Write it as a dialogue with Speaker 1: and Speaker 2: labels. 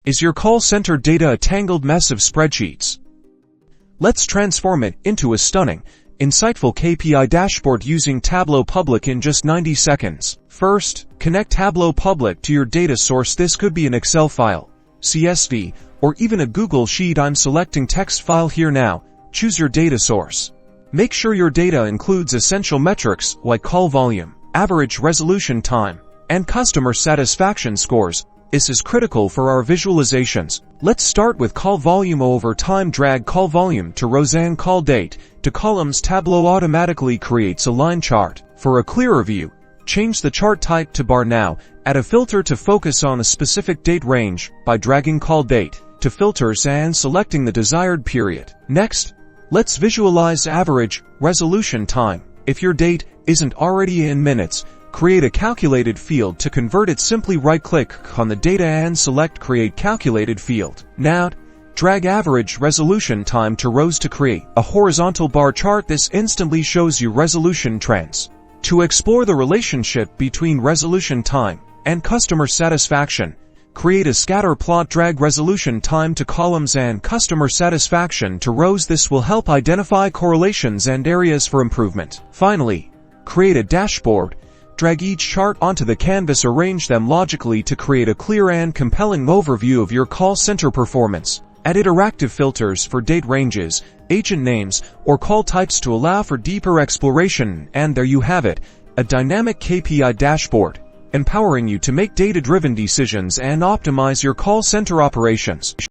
Speaker 1: Is your call center data a tangled mess of spreadsheets? Let's transform it into a stunning, insightful KPI dashboard using Tableau Public in just 90 seconds. First, connect Tableau Public to your data source. This could be an Excel file, CSV, or even a Google Sheet. I'm selecting text file here now. Choose your data source. Make sure your data includes essential metrics like call volume, average resolution time, and customer satisfaction scores. This is critical for our visualizations. Let's start with call volume over time. Drag call volume to rows and call date to columns. Tableau automatically creates a line chart. For a clearer view, change the chart type to bar now. Add a filter to focus on a specific date range by dragging call date to filters and selecting the desired period. Next, let's visualize average resolution time. If your date isn't already in minutes, create a calculated field to convert it. Simply right-click on the data and select Create Calculated Field. Now, drag average resolution time to rows to create a horizontal bar chart. This instantly shows you resolution trends. To explore the relationship between resolution time and customer satisfaction, create a scatter plot. Drag resolution time to columns and customer satisfaction to rows. This will help identify correlations and areas for improvement. Finally, create a dashboard. Drag each chart onto the canvas. Arrange them logically to create a clear and compelling overview of your call center performance. Add interactive filters for date ranges, agent names, or call types to allow for deeper exploration. And there you have it, a dynamic KPI dashboard, empowering you to make data-driven decisions and optimize your call center operations.